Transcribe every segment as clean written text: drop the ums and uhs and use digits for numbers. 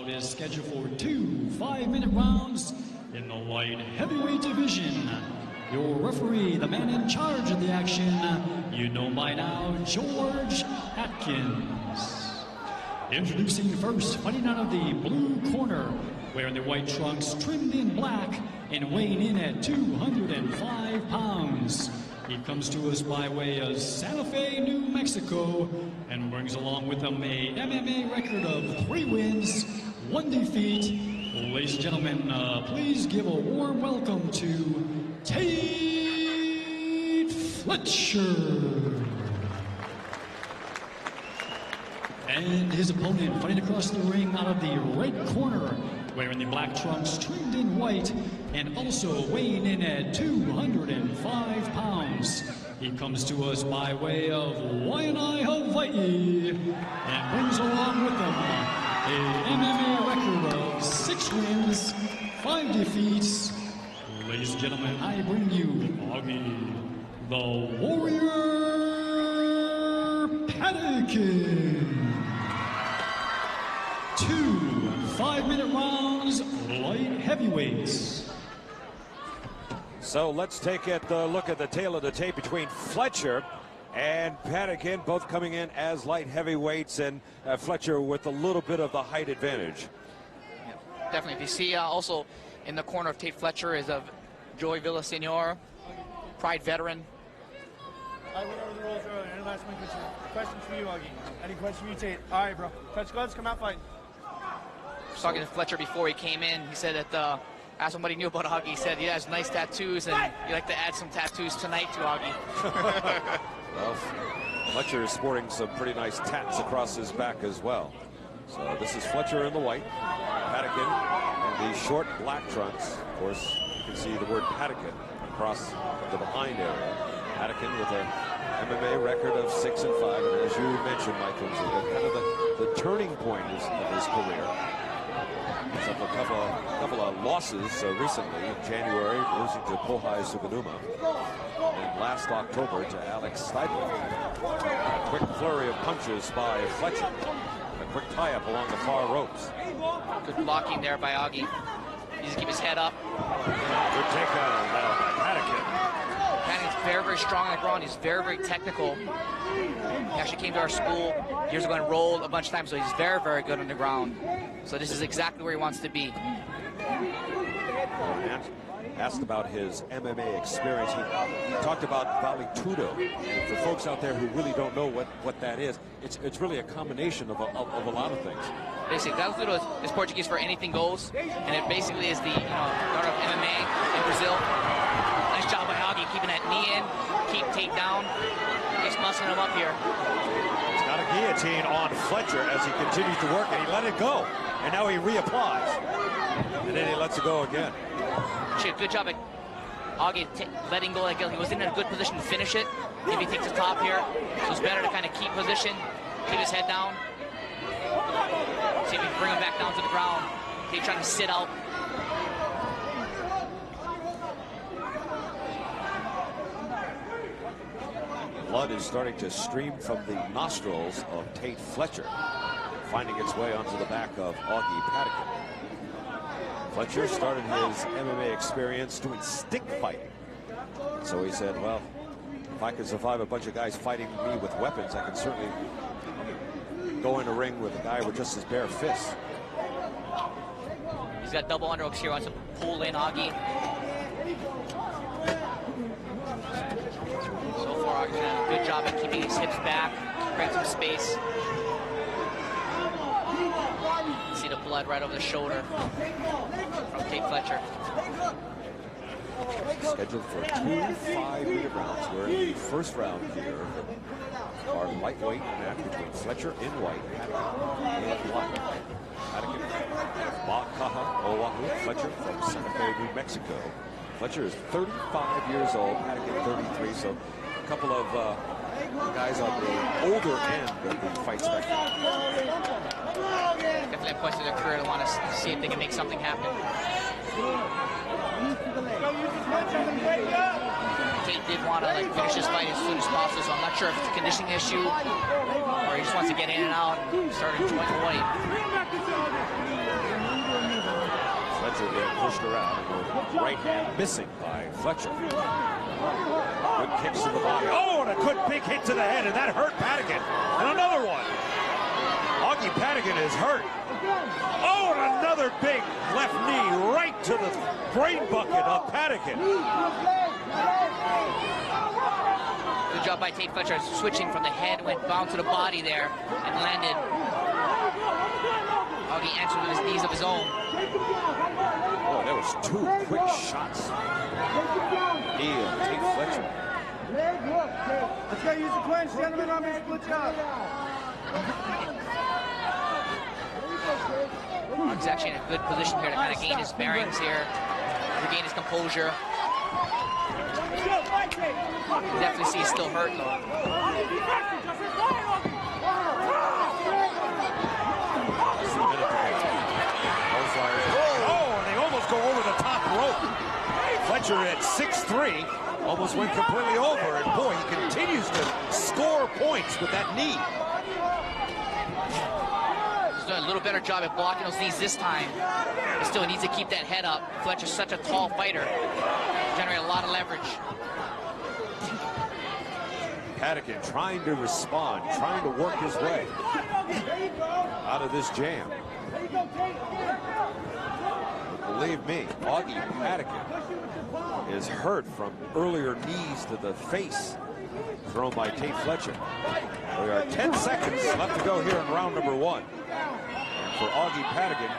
bout is scheduled for 2 5-minute rounds in the light heavyweight division. Your referee, the man in charge of the action, you know by now, George Atkins. Introducing first, fighting out of the blue corner, wearing the white trunks trimmed in black and weighing in at 205 pounds. He comes to us by way of Santa Fe, New Mexico, and brings along with him a MMA record of 3 wins, 1 defeat. Ladies and gentlemen, please give a warm welcome to Tait Fletcher. And his opponent fighting across the ring out of the red corner, wearing the black trunks trimmed in white and also weighing in at 205 pounds. He comes to us by way of Waianae, Hawaii, and brings along with him a MMA record of 6 wins, 5 defeats. Ladies and gentlemen, I bring you Augie, the Warrior Padeken. 2 5-minute rounds, light heavyweights. So let's take a look at the tale of the tape between Fletcher and Padeken, both coming in as light heavyweights, and Fletcher with a little bit of the height advantage. Yeah, definitely. If you see also in the corner of Tait Fletcher is a Joey Villasenor, Pride veteran. I went over the rules earlier. Any last minute questions for you, Augie? Any questions for you, Tait? All right, bro. Touch gloves, come out fighting. I was talking to Fletcher before he came in. He said that, asked him what he knew about Augie. He said he has nice tattoos, and he'd like to add some tattoos tonight to Augie. Well, Fletcher is sporting some pretty nice tats across his back as well. So this is Fletcher in the white, Padeken in the short black trunks. Of course, you can see the word Padeken across the behind area. Padeken with a MMA record of 6 and 5, and as you mentioned, Michael, kind of the turning point of his career. He's up a couple of losses recently in January, losing to Kohai Suganuma, and last October to Alex Stipe. A quick flurry of punches by Fletcher, a quick tie-up along the far ropes. Good blocking there by Augie. He needs to keep his head up. Good takedown now by Padeken. Padeken's very, very strong on the ground. He's very, very technical. He actually came to our school years ago and rolled a bunch of times, so he's very, very good on the ground. So this is exactly where he wants to be. Asked about his MMA experience. He talked about Vale Tudo. And for folks out there who really don't know what that is, it's really a combination of a lot of things. Basically, Vale Tudo is Portuguese for anything goes, and it basically is the art of MMA in Brazil. Nice job by Augie keeping that knee in, keep Tait down. He's muscling him up here. He's got a guillotine on Fletcher as he continues to work, and he let it go. And now he reapplies. And then he lets it go again. Actually, good job at Augie letting go. He was in a good position to finish it. Maybe he takes the top here. So it's better to kind of keep position, keep his head down. See if we can bring him back down to the ground. He's trying to sit out. Blood is starting to stream from the nostrils of Tait Fletcher, finding its way onto the back of Augie Padeken. Fletcher started his MMA experience doing stick fighting. So he said, well, if I can survive a bunch of guys fighting me with weapons, I can certainly go in a ring with a guy with just his bare fists. He's got double underhooks here, wants to pull in Augie. So far, Augie's done a good job at keeping his hips back, creating some space. See the blood right over the shoulder from Tait Fletcher. Scheduled for 2 5-minute rounds. We're in the first round here. Our lightweight match between Fletcher in white, Padeken in black. Padeken, Makaha, Oahu, Fletcher from Santa Fe, New Mexico. Fletcher is 35 years old, Padeken 33, so a couple of guys on the older end of the fight spectrum. Definitely points to their career to want to see if they can make something happen. Tait did want to finish this fight as soon as possible, so I'm not sure if it's a conditioning issue or he just wants to get in and out and start enjoying the fight. pushed around. Right hand missing by Fletcher. Good kicks to the body. Oh, and a good big hit to the head, and that hurt Padeken. And another one. Augie Padeken is hurt. Oh, and another big left knee right to the brain bucket of Padeken. Good job by Tait Fletcher, switching from the head, went down to the body there, and landed. Augie answered with his knees of his own. Oh, that was two quick shots. Knee of Tait Fletcher. Let's go use the clinch, gentlemen, on me, split job. He's actually in a good position here to kind of gain his bearings here, regain his composure. You definitely see he's still hurt though. Oh, and they almost go over the top rope. Fletcher at 6'3", almost went completely over, and boy, he continues to score points with that knee. He's doing a little better job at blocking those knees this time. But still needs to keep that head up. Fletcher's such a tall fighter. Generate a lot of leverage. Padeken trying to respond, trying to work his way out of this jam. Believe me, Augie Padeken is hurt from earlier knees to the face thrown by Tait Fletcher. We are 10 seconds left to go here in round number 1. And for Augie Padeken,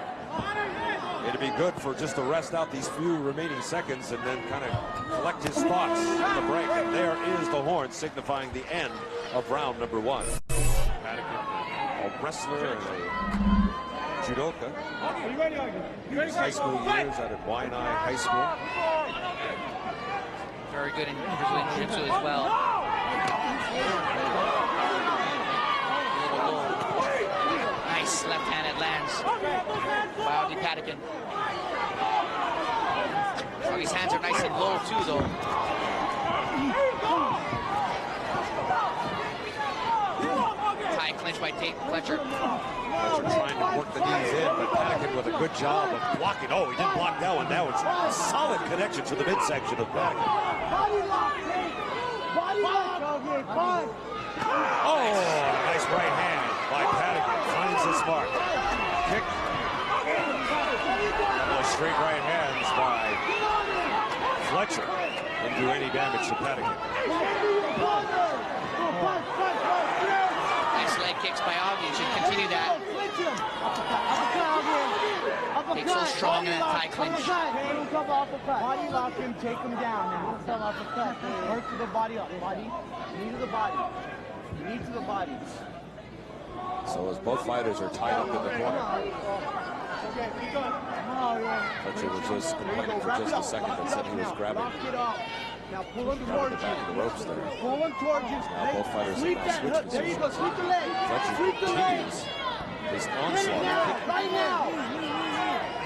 it'd be good for just to rest out these few remaining seconds and then kind of collect his thoughts on the break. And there is the horn signifying the end of round number 1. Padeken, a wrestler and a judoka. His high school years out at Waianae High School. Very good in Brazilian Jiu-Jitsu as well. Nice left hand that lands by Augie Padeken. Augie's hands are nice and low too though. High clinch by Tait Fletcher. Fletcher trying to work the knees in, but Padeken with a good job of blocking. Oh, he didn't block that one. That was a solid connection to the midsection of Padeken. Oh, nice right hand by Padeken. Finds his mark. Kick. Those straight right hands by Fletcher. Didn't do any damage to Padeken. Nice leg kicks by Augie. Should continue that. Takes so strong in that tie clinch. Body lock him, take him down now. Work to the body up, body. Knee to the body. Knee to the body. So as both fighters are tied up in the corner, Fletcher was just complaining for just a second and said he was grabbing Now pull him towards the back of the ropes there. Pull him towards you. Now both fighters have now switched There you go, positions. sweep the leg. Fletcher continues his onslaught. Right now.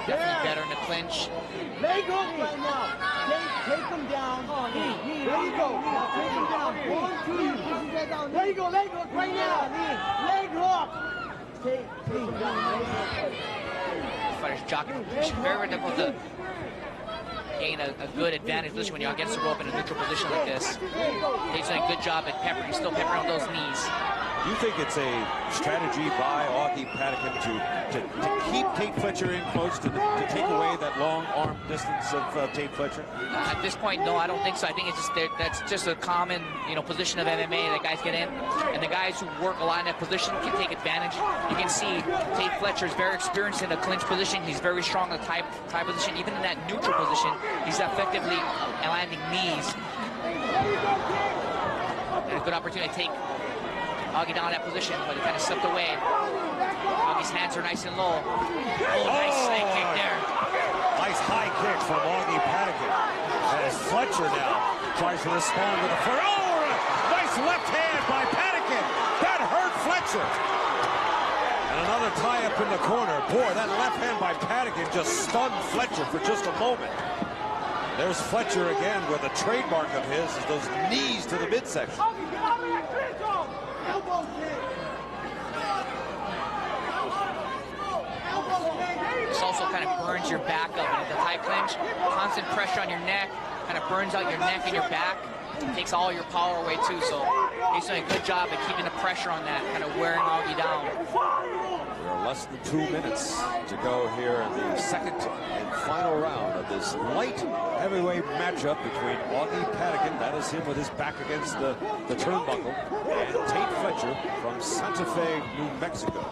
Definitely better in the clinch. Leg hook right now. Take him down. There you go. Take him down. 1, 2. There you go. Leg hook right now. Leg hook. Take him down. Fighters jockeying. Very difficult to gain a good advantage position when you're against the rope in a neutral position like this. Tait's doing a good job at peppering, still peppering on those knees. Do you think it's a strategy by Augie Padeken to keep Tait Fletcher in close, to take away that long arm distance of Tait Fletcher? At this point, no, I don't think so. I think it's just that's just a common, position of MMA that guys get in, and the guys who work a lot in that position can take advantage. You can see Tait Fletcher is very experienced in a clinch position. He's very strong in the tie position. Even in that neutral position, he's effectively landing knees. And a good opportunity to take Augie down in that position, but he kind of slipped away. Augie's hands are nice and low. Oh, nice leg kick there. Nice high kick from Augie Padeken. As Fletcher now tries to respond with a foot. Oh, nice left hand by Padeken. That hurt Fletcher. And another tie up in the corner. Boy, that left hand by Padeken just stunned Fletcher for just a moment. There's Fletcher again with a trademark of his, is those knees to the midsection. It's also kind of burns your back up. And the Thai clinch, constant pressure on your neck, kind of burns out your neck and your back. Takes all your power away too, so he's doing a good job at keeping the pressure on that, kind of wearing Augie down. There are less than 2 minutes to go here in the second and final round of this light heavyweight matchup between Augie Padeken, that is him with his back against the turnbuckle, and Tait Fletcher from Santa Fe, New Mexico.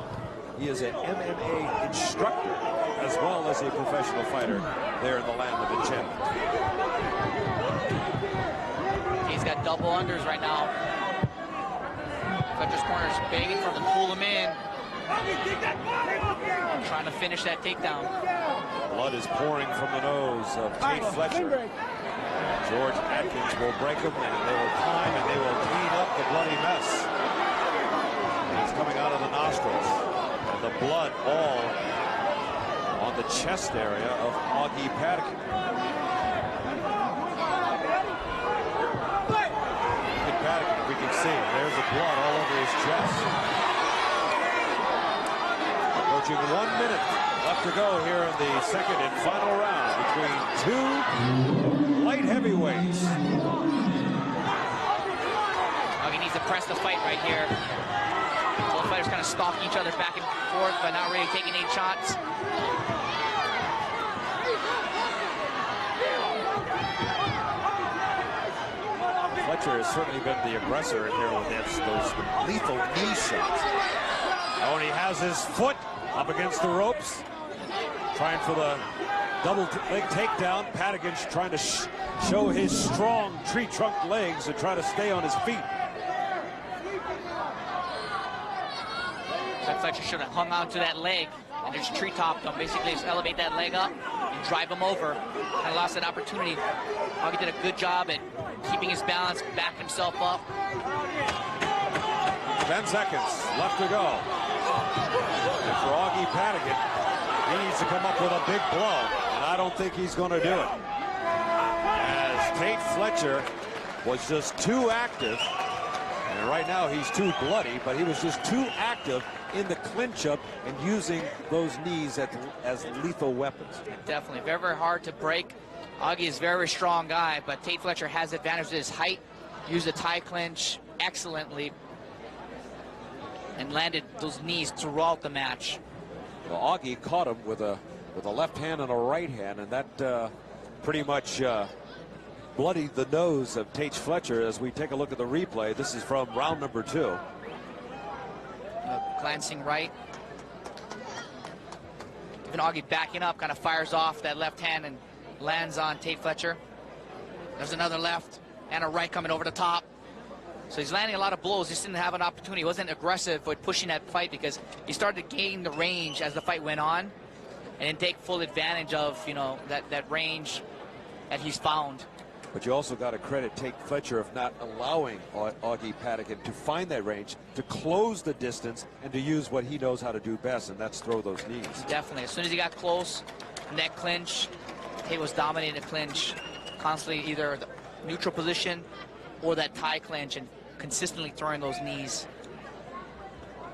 He is an MMA instructor as well as a professional fighter there in the land of enchantment. He's got double unders right now. Fletcher's corner is begging for him to pull him in. Trying to finish that takedown. Blood is pouring from the nose of Tait Fletcher. George Atkins will break him, and they will climb, and they will clean up the bloody mess. It's coming out of the nostrils. And the blood all on the chest area of Augie Padeken. Padeken, if we can see, there's the blood all over his chest. Approaching 1 minute left to go here in the second and final round between two light heavyweights. Augie needs to press the fight right here. Both fighters kind of stalking each other back and forth, but not really taking any shots. Fletcher has certainly been the aggressor in here with those lethal knee shots. Oh, and he has his foot up against the ropes, trying for the double leg takedown. Padeken's trying to show his strong tree trunk legs and try to stay on his feet. Fletcher should have hung on to that leg and just treetopped him. Basically, just elevate that leg up and drive him over. I lost that opportunity. Augie did a good job at keeping his balance, back himself up. 10 seconds left to go. And for Augie Padeken, he needs to come up with a big blow, and I don't think he's going to do it. As Tait Fletcher was just too active, and right now he's too bloody, but he was just too active in the clinch-up and using those knees as lethal weapons. Definitely, very, very hard to break. Augie is a very strong guy, but Tait Fletcher has advantage of his height, used the Thai clinch excellently, and landed those knees throughout the match. Well, Augie caught him with a left hand and a right hand, and that pretty much bloodied the nose of Tait Fletcher. As we take a look at the replay, this is from round number 2. Glancing right. Even Augie backing up, kind of fires off that left hand and lands on Tait Fletcher. There's another left and a right coming over the top. So he's landing a lot of blows. He just didn't have an opportunity. He wasn't aggressive with pushing that fight because he started to gain the range as the fight went on and then take full advantage of, you know, that range that he's found. But you also got to credit Tait Fletcher of not allowing Augie Padeken to find that range, to close the distance, and to use what he knows how to do best, and that's throw those knees. Definitely. As soon as he got close, neck clinch, Tait was dominating the clinch, constantly either the neutral position or that Thai clinch, and consistently throwing those knees.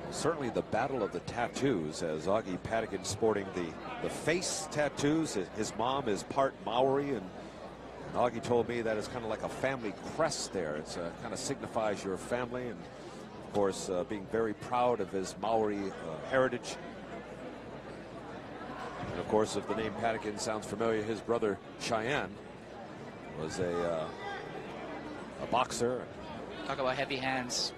Certainly the battle of the tattoos, as Augie Padeken sporting the face tattoos. His mom is part Maori, and Augie told me that it's kind of like a family crest there. It's kind of signifies your family, and of course being very proud of his Maori heritage. And of course, if the name Padeken sounds familiar, his brother Cheyenne was a boxer. Talk about heavy hands.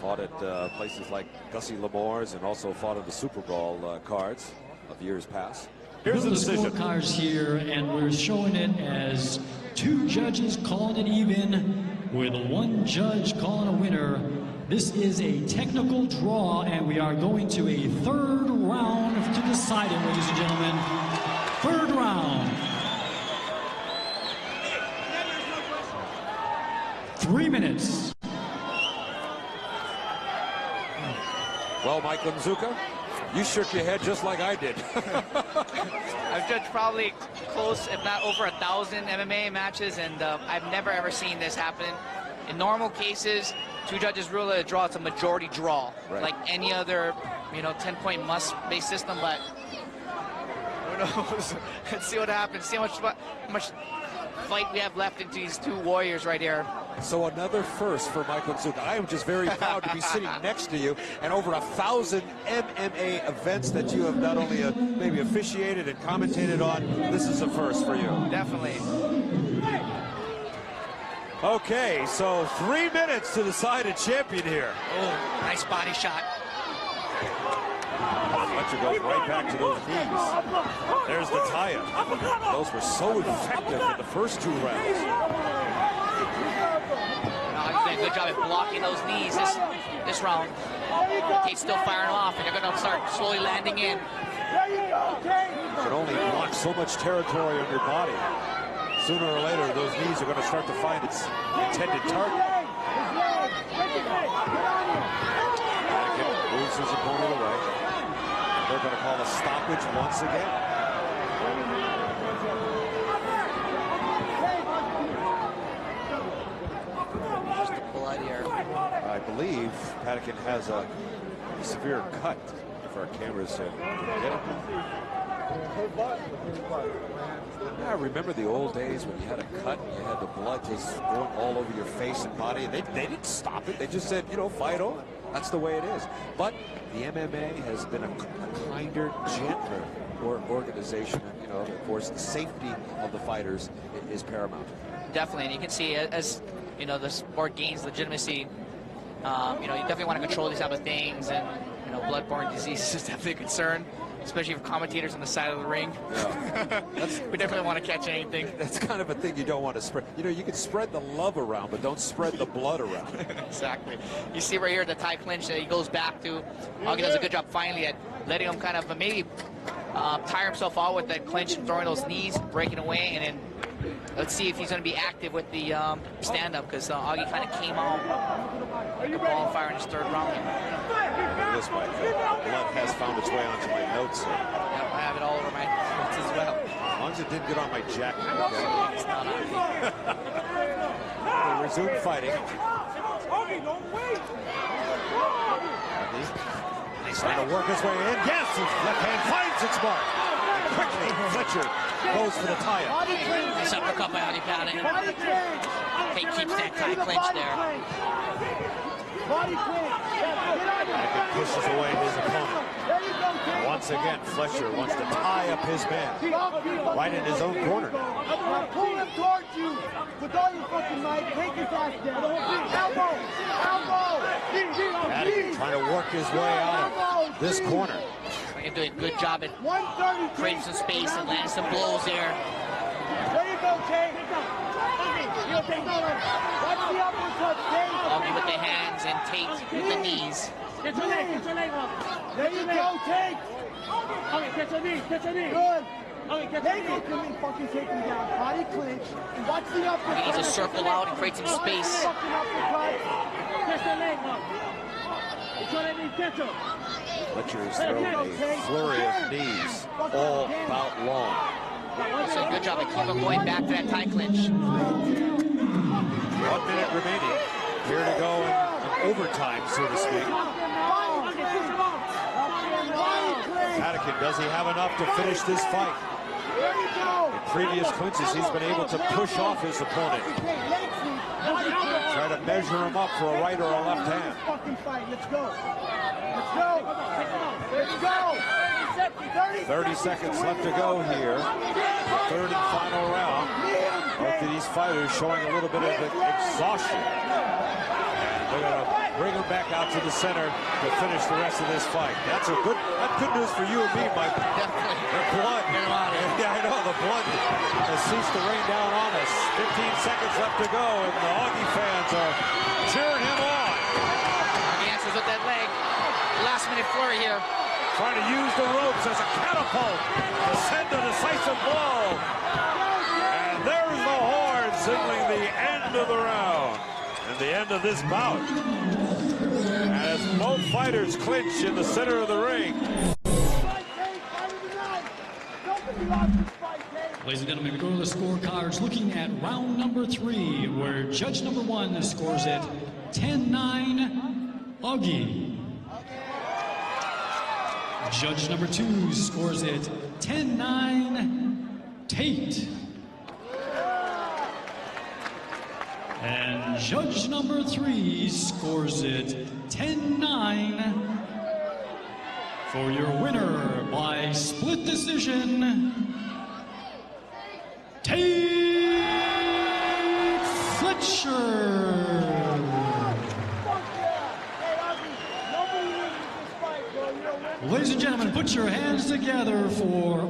Fought at places like Gussie Lamore's, and also fought in the Super Bowl cards of years past. Here's the scorecards here, and we're showing it as 2 judges calling it even, with 1 judge calling a winner. This is a technical draw, and we are going to a 3rd round to decide it, ladies and gentlemen. 3rd round. 3 minutes. Well, Mike Lemzuka, you shook your head just like I did. I've judged probably close, if not over 1,000 MMA matches, and I've never ever seen this happen. In normal cases, 2 judges rule a draw. It's a majority draw, right, like any other, 10-point must-based system. But knows? Let's see what happens. See how much fight we have left into these two warriors right here. So another first for Michael Zuk. I am just very proud to be sitting next to you, and over 1,000 MMA events that you have not only maybe officiated and commentated on. This is a first for you. Definitely. Okay, so 3 minutes to decide a champion here. Oh, nice body shot. Fletcher goes right back to those knees. There's the tie-up. Those were so effective in the first 2 rounds. He's doing a good job at blocking those knees this round. Tait's still firing off, and they're going to start slowly landing in. You can only block so much territory on your body. Sooner or later, those knees are going to start to find its intended target. Padeken moves his opponent away. They're going to call a stoppage once again. Just the blood here. I believe Padeken has a severe cut, if our cameras can get it. I remember the old days when you had a cut and you had the blood just going all over your face and body, and they didn't stop it. They just said, you know, fight on. That's the way it is. But the MMA has been a kinder, gentler organization. And, you know, of course, the safety of the fighters is paramount. Definitely, and you can see as you know the sport gains legitimacy. You know, you definitely want to control these type of things, and you know, bloodborne disease is definitely a concern, especially for commentators on the side of the ring. Yeah. We definitely want to catch anything. That's kind of a thing you don't want to spread. You know, you can spread the love around, but don't spread the blood around. Exactly. You see right here the tie clinch that he goes back to. Augie does a good job finally at letting him kind of maybe tire himself out with that clinch and throwing those knees, breaking away, and then let's see if he's going to be active with the stand-up, because Augie kind of came out like a ball on fire in his 3rd round. This fight, blood has found its way onto my notes here. Yep, I have it all over my notes as well. As long as it didn't get on my jacket. Okay. It's not on me. They resume fighting. He's trying to work his way in. Yes, his left hand finds its mark. And quickly, Fletcher goes for the tie-up. Nice uppercut by Augie Padeken. Tait keeps that tie clinch there. Padeken pushes away his opponent. Once again, Fletcher wants to tie up his man right in his own corner. Pull him towards you with all your fucking might. Take his ass down. Elbow! Padeken trying to work his way out of this corner. He's doing a good job at creating some space and landing some blows there. There you go, Tait. Watch the uppercut, Tait. Augie with the hands and Tait with the knees. There you go, Tait. Good. Tait can fucking take him down. Body clinch. And watch the uppercut. He needs to circle out and create some space. Fletcher is throwing a flurry of knees all bout long. So good job of keeping going back to that tie clinch. 1 minute remaining. Here to go in overtime, so to speak. Padeken, does he have enough to finish this fight? In previous clinches, he's been able to push off his opponent. Try to measure him up for a right or a left hand. Let's go. 30 seconds left to go here. Third and final round. Both of these fighters showing a little bit of exhaustion. And they're going to bring them back out to the center to finish the rest of this fight. That's good news for you and me, Mike. Definitely. The blood. Yeah, I know. The blood has ceased to rain down on us. 15 seconds left to go, and the Augie fans are cheering him on. Augie answers with that leg. Last minute flurry here. Trying to use the ropes as a catapult to send a decisive blow. And there's the horn signaling the end of the round and the end of this bout. As both fighters clinch in the center of the ring. Ladies and gentlemen, we go to the scorecards looking at round number 3, where judge number 1 scores it 10-9, Augie. Judge number 2 scores it 10-9, Tait. And judge number 3 scores it 10-9 for your winner by split decision, Tait Fletcher. Ladies and gentlemen, put your hands together for